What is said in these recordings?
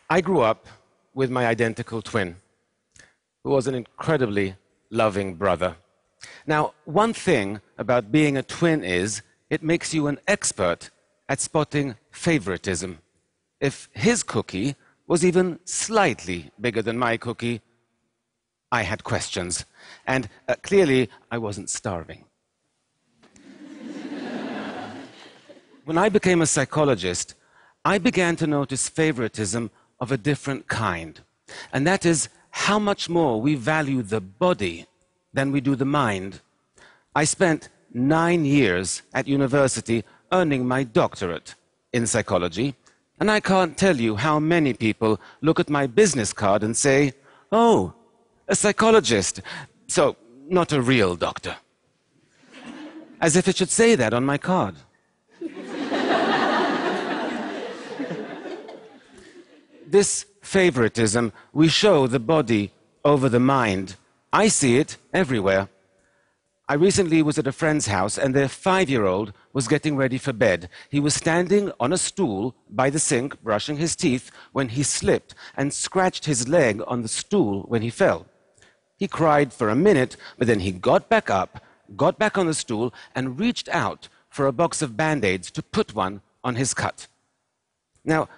I grew up with my identical twin, who was an incredibly loving brother. Now, one thing about being a twin is it makes you an expert at spotting favoritism. If his cookie was even slightly bigger than my cookie, I had questions. And clearly, I wasn't starving. When I became a psychologist, I began to notice favoritism of a different kind. And that is how much more we value the body than we do the mind. I spent 9 years at university earning my doctorate in psychology, and I can't tell you how many people look at my business card and say, "Oh, a psychologist, so not a real doctor." As if it should say that on my card. This favoritism we show the body over the mind. I see it everywhere. I recently was at a friend's house and their 5-year-old was getting ready for bed. He was standing on a stool by the sink brushing his teeth when he slipped and scratched his leg on the stool when he fell. He cried for a minute, but then he got back up, got back on the stool and reached out for a box of Band-Aids to put one on his cut. Now,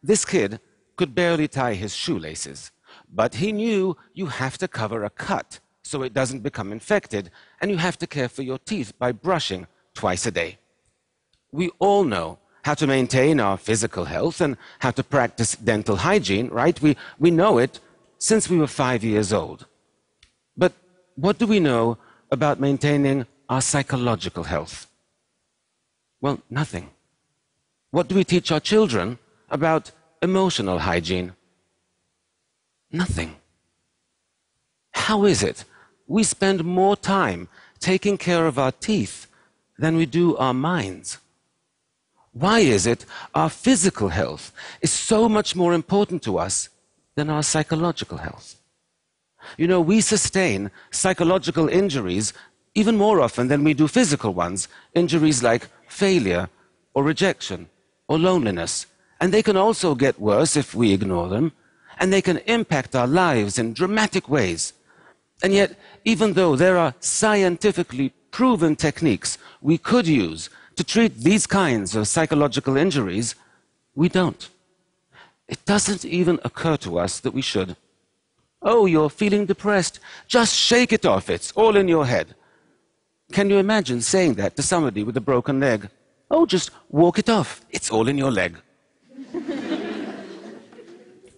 this kid could barely tie his shoelaces, but he knew you have to cover a cut so it doesn't become infected, and you have to care for your teeth by brushing twice a day. We all know how to maintain our physical health and how to practice dental hygiene, right? We know it since we were 5 years old. But what do we know about maintaining our psychological health? Well, nothing. What do we teach our children about emotional hygiene? Nothing. How is it we spend more time taking care of our teeth than we do our minds? Why is it our physical health is so much more important to us than our psychological health? You know, we sustain psychological injuries even more often than we do physical ones, injuries like failure or rejection or loneliness. And they can also get worse if we ignore them, and they can impact our lives in dramatic ways. And yet, even though there are scientifically proven techniques we could use to treat these kinds of psychological injuries, we don't. It doesn't even occur to us that we should. "Oh, you're feeling depressed. Just shake it off. It's all in your head." Can you imagine saying that to somebody with a broken leg? "Oh, just walk it off. It's all in your leg."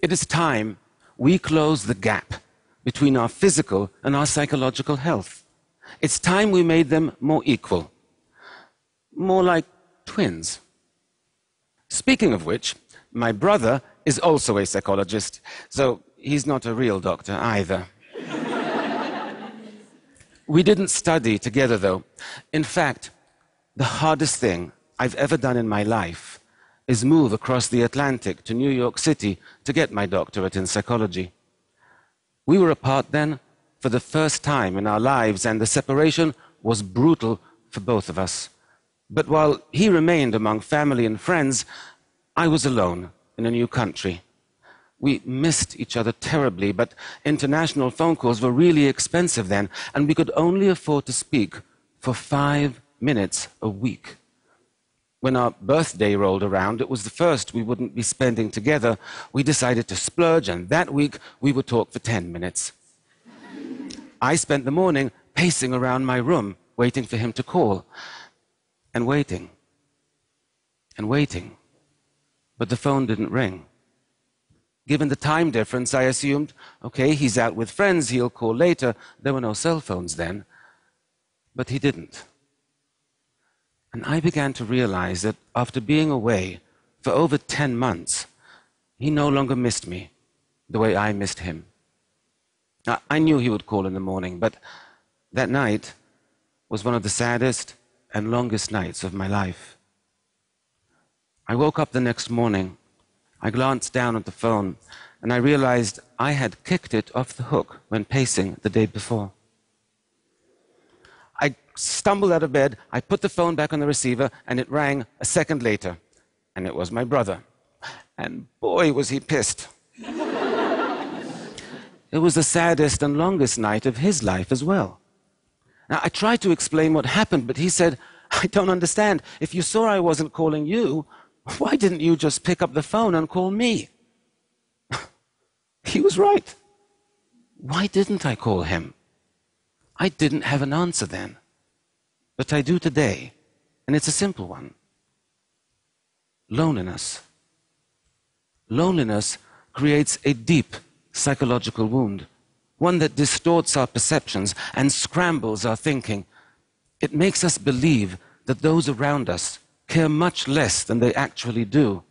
It is time we close the gap between our physical and our psychological health. It's time we made them more equal, more like twins. Speaking of which, my brother is also a psychologist, so he's not a real doctor either. We didn't study together, though. In fact, the hardest thing I've ever done in my life is move across the Atlantic to New York City to get my doctorate in psychology. We were apart then for the first time in our lives, and the separation was brutal for both of us. But while he remained among family and friends, I was alone in a new country. We missed each other terribly, but international phone calls were really expensive then, and we could only afford to speak for 5 minutes a week. When our birthday rolled around, it was the first we wouldn't be spending together. We decided to splurge, and that week we would talk for 10 minutes. I spent the morning pacing around my room, waiting for him to call, and waiting, and waiting. But the phone didn't ring. Given the time difference, I assumed, okay, he's out with friends, he'll call later. There were no cell phones then. But he didn't. And I began to realize that after being away for over 10 months, he no longer missed me the way I missed him. I knew he would call in the morning, but that night was one of the saddest and longest nights of my life. I woke up the next morning. I glanced down at the phone, and I realized I had kicked it off the hook when pacing the day before. I stumbled out of bed, I put the phone back on the receiver, and it rang a second later, and it was my brother. And boy, was he pissed. It was the saddest and longest night of his life as well. Now, I tried to explain what happened, but he said, I don't understand. If you saw I wasn't calling you, why didn't you just pick up the phone and call me? He was right. Why didn't I call him? I didn't have an answer then. But I do today, and it's a simple one. Loneliness. Loneliness creates a deep psychological wound, one that distorts our perceptions and scrambles our thinking. It makes us believe that those around us care much less than they actually do.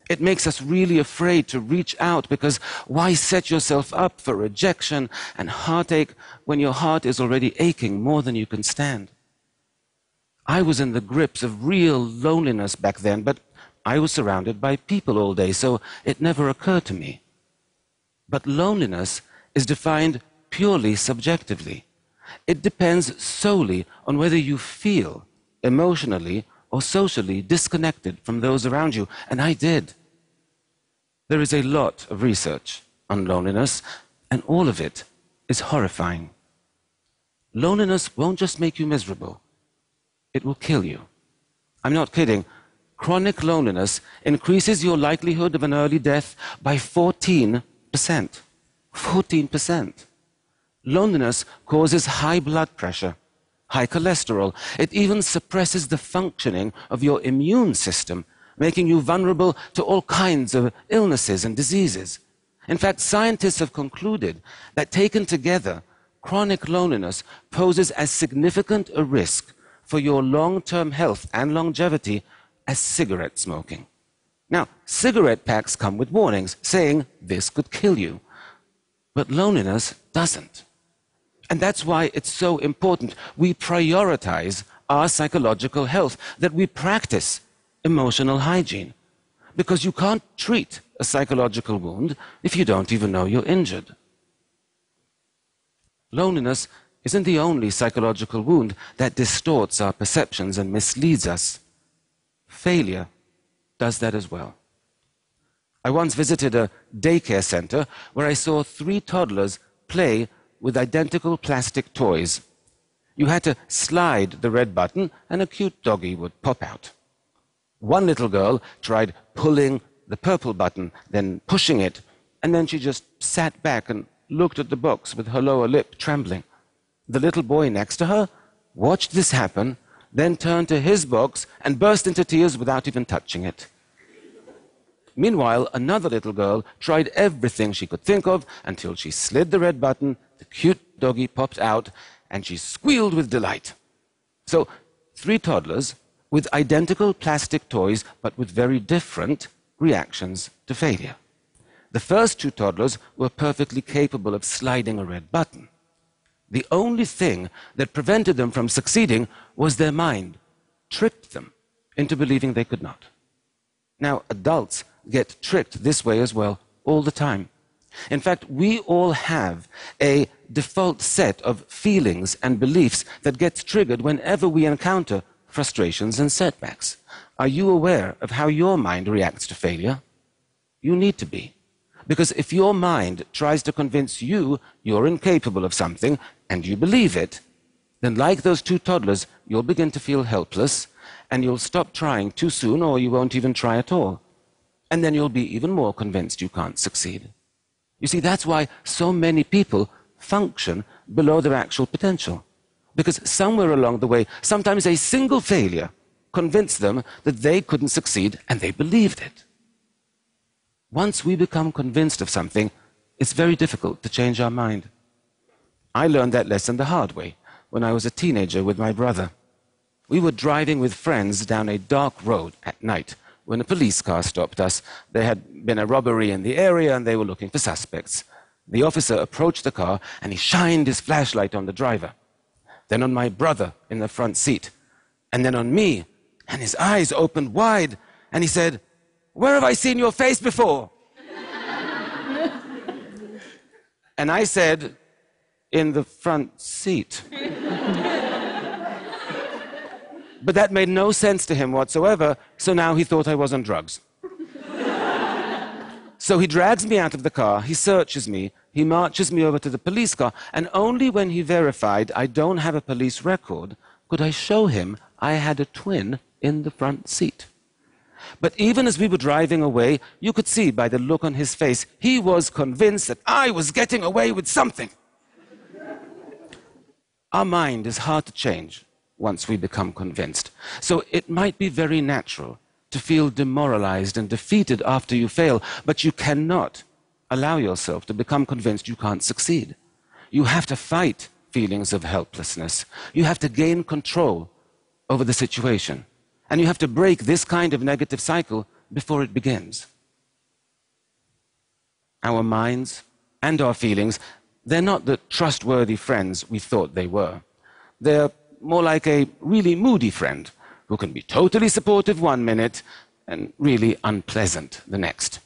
It makes us really afraid to reach out, because why set yourself up for rejection and heartache when your heart is already aching more than you can stand? I was in the grips of real loneliness back then, but I was surrounded by people all day, so it never occurred to me. But loneliness is defined purely subjectively. It depends solely on whether you feel emotionally or socially disconnected from those around you, and I did. There is a lot of research on loneliness, and all of it is horrifying. Loneliness won't just make you miserable, it will kill you. I'm not kidding. Chronic loneliness increases your likelihood of an early death by 14%. 14%. Loneliness causes high blood pressure, high cholesterol. It even suppresses the functioning of your immune system, making you vulnerable to all kinds of illnesses and diseases. In fact, scientists have concluded that taken together, chronic loneliness poses as significant a risk for your long-term health and longevity as cigarette smoking. Now, cigarette packs come with warnings saying this could kill you, but loneliness doesn't. And that's why it's so important we prioritize our psychological health, that we practice emotional hygiene. Because you can't treat a psychological wound if you don't even know you're injured. Loneliness isn't the only psychological wound that distorts our perceptions and misleads us. Failure does that as well. I once visited a daycare center where I saw 3 toddlers play with identical plastic toys. You had to slide the red button and a cute doggy would pop out. One little girl tried pulling the purple button, then pushing it, and then she just sat back and looked at the box with her lower lip trembling. The little boy next to her watched this happen, then turned to his box and burst into tears without even touching it. Meanwhile, another little girl tried everything she could think of until she slid the red button, the cute doggy popped out, and she squealed with delight. So, 3 toddlers with identical plastic toys, but with very different reactions to failure. The first 2 toddlers were perfectly capable of sliding a red button. The only thing that prevented them from succeeding was their mind tricked them into believing they could not. Now, adults get tricked this way as well all the time. In fact, we all have a default set of feelings and beliefs that gets triggered whenever we encounter frustrations and setbacks. Are you aware of how your mind reacts to failure? You need to be. Because if your mind tries to convince you you're incapable of something and you believe it, then like those 2 toddlers, you'll begin to feel helpless and you'll stop trying too soon, or you won't even try at all. And then you'll be even more convinced you can't succeed. You see, that's why so many people function below their actual potential. Because somewhere along the way, sometimes a single failure convinced them that they couldn't succeed, and they believed it. Once we become convinced of something, it's very difficult to change our mind. I learned that lesson the hard way when I was a teenager with my brother. We were driving with friends down a dark road at night when a police car stopped us. There had been a robbery in the area and they were looking for suspects. The officer approached the car and he shined his flashlight on the driver, then on my brother in the front seat, and then on me, and his eyes opened wide and he said, "Where have I seen your face before?" And I said, "In the front seat." But that made no sense to him whatsoever, so now he thought I was on drugs. So he drags me out of the car, he searches me, he marches me over to the police car, and only when he verified I don't have a police record could I show him I had a twin in the front seat. But even as we were driving away, you could see by the look on his face, he was convinced that I was getting away with something. Our mind is hard to change once we become convinced. So it might be very natural to feel demoralized and defeated after you fail, but you cannot allow yourself to become convinced you can't succeed. You have to fight feelings of helplessness. You have to gain control over the situation. And you have to break this kind of negative cycle before it begins. Our minds and our feelings, they're not the trustworthy friends we thought they were. They're more like a really moody friend who can be totally supportive one minute and really unpleasant the next.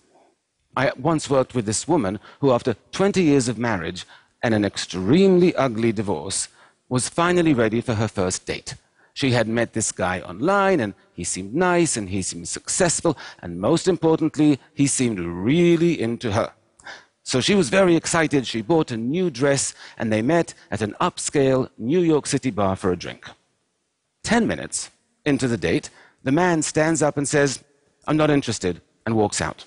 I once worked with this woman who, after 20 years of marriage and an extremely ugly divorce, was finally ready for her first date. She had met this guy online, and he seemed nice, and he seemed successful, and most importantly, he seemed really into her. So she was very excited. She bought a new dress, and they met at an upscale New York City bar for a drink. 10 minutes into the date, the man stands up and says, "I'm not interested," and walks out.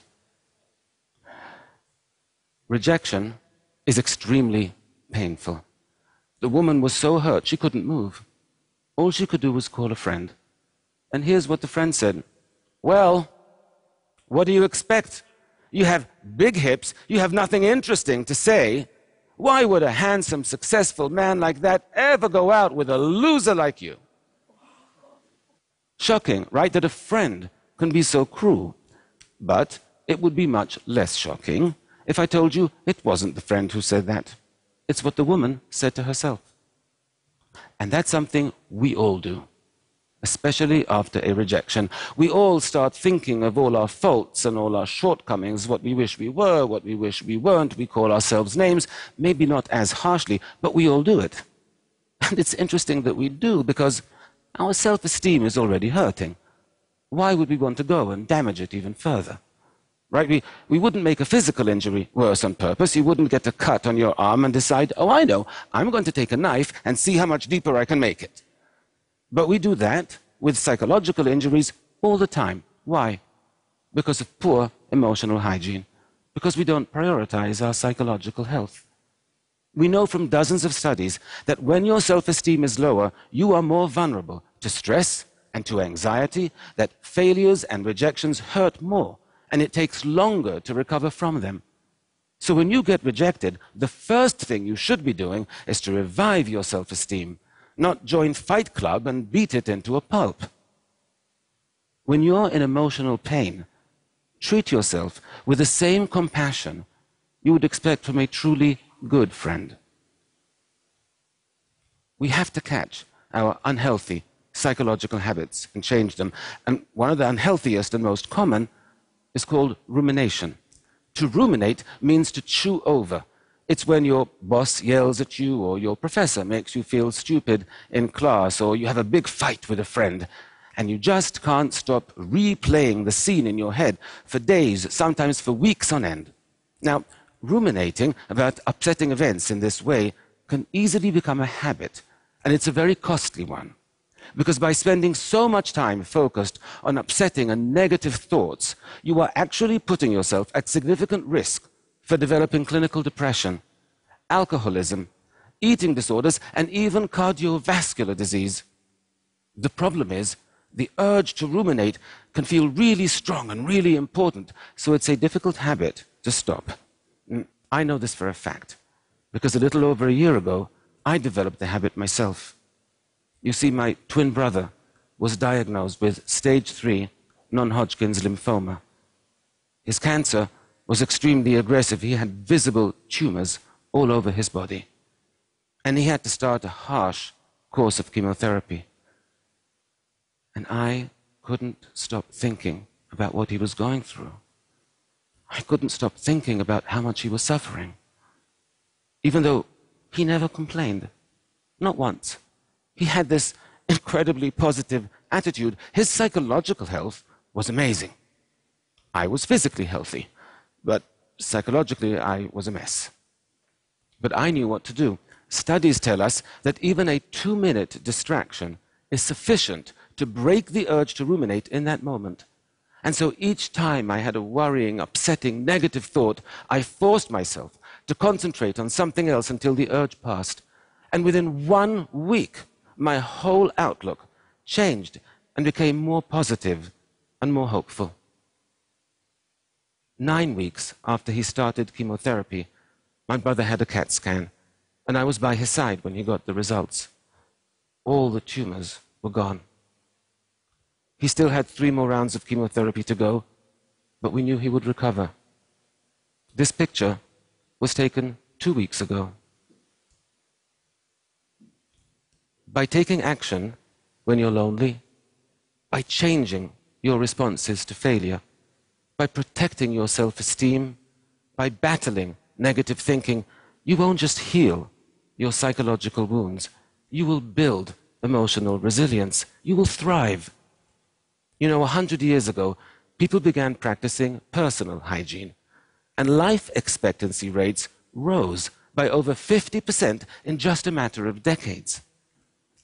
Rejection is extremely painful. The woman was so hurt she couldn't move. All she could do was call a friend. And here's what the friend said. "Well, what do you expect? You have big hips, you have nothing interesting to say. Why would a handsome, successful man like that ever go out with a loser like you?" Shocking, right, that a friend can be so cruel. But it would be much less shocking if I told you it wasn't the friend who said that. It's what the woman said to herself. And that's something we all do, especially after a rejection. We all start thinking of all our faults and all our shortcomings, what we wish we were, what we wish we weren't. We call ourselves names, maybe not as harshly, but we all do it. And it's interesting that we do, because our self-esteem is already hurting. Why would we want to go and damage it even further? Right? We wouldn't make a physical injury worse on purpose. You wouldn't get a cut on your arm and decide, "Oh, I know, I'm going to take a knife and see how much deeper I can make it." But we do that with psychological injuries all the time. Why? Because of poor emotional hygiene. Because we don't prioritize our psychological health. We know from dozens of studies that when your self-esteem is lower, you are more vulnerable to stress and to anxiety, that failures and rejections hurt more, and it takes longer to recover from them. So when you get rejected, the first thing you should be doing is to revive your self-esteem, not join Fight Club and beat it into a pulp. When you're in emotional pain, treat yourself with the same compassion you would expect from a truly good friend. We have to catch our unhealthy psychological habits and change them. And one of the unhealthiest and most common is called rumination. To ruminate means to chew over. It's when your boss yells at you, or your professor makes you feel stupid in class, or you have a big fight with a friend, and you just can't stop replaying the scene in your head for days, sometimes for weeks on end. Now, ruminating about upsetting events in this way can easily become a habit, and it's a very costly one. Because by spending so much time focused on upsetting and negative thoughts, you are actually putting yourself at significant risk for developing clinical depression, alcoholism, eating disorders, and even cardiovascular disease. The problem is, the urge to ruminate can feel really strong and really important, so it's a difficult habit to stop. I know this for a fact, because a little over a year ago, I developed the habit myself. You see, my twin brother was diagnosed with stage 3 non-Hodgkin's lymphoma. His cancer was extremely aggressive. He had visible tumors all over his body. And he had to start a harsh course of chemotherapy. And I couldn't stop thinking about what he was going through. I couldn't stop thinking about how much he was suffering. Even though he never complained, not once. He had this incredibly positive attitude. His psychological health was amazing. I was physically healthy, but psychologically I was a mess. But I knew what to do. Studies tell us that even a 2-minute distraction is sufficient to break the urge to ruminate in that moment. And so each time I had a worrying, upsetting, negative thought, I forced myself to concentrate on something else until the urge passed. And within 1 week, my whole outlook changed and became more positive and more hopeful. 9 weeks after he started chemotherapy, my brother had a CAT scan, and I was by his side when he got the results. All the tumors were gone. He still had 3 more rounds of chemotherapy to go, but we knew he would recover. This picture was taken 2 weeks ago. By taking action when you're lonely, by changing your responses to failure, by protecting your self-esteem, by battling negative thinking, you won't just heal your psychological wounds. You will build emotional resilience. You will thrive. You know, 100 years ago, people began practicing personal hygiene, and life expectancy rates rose by over 50% in just a matter of decades.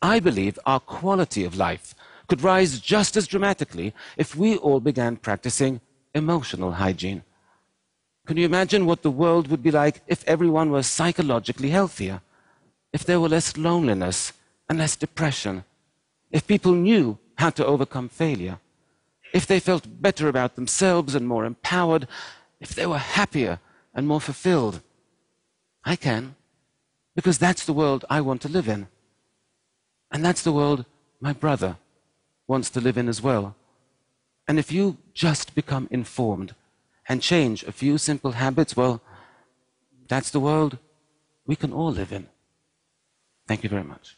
I believe our quality of life could rise just as dramatically if we all began practicing emotional hygiene. Can you imagine what the world would be like if everyone was psychologically healthier? If there were less loneliness and less depression? If people knew how to overcome failure? If they felt better about themselves and more empowered? If they were happier and more fulfilled? I can, because that's the world I want to live in. And that's the world my brother wants to live in as well. And if you just become informed and change a few simple habits, well, that's the world we can all live in. Thank you very much.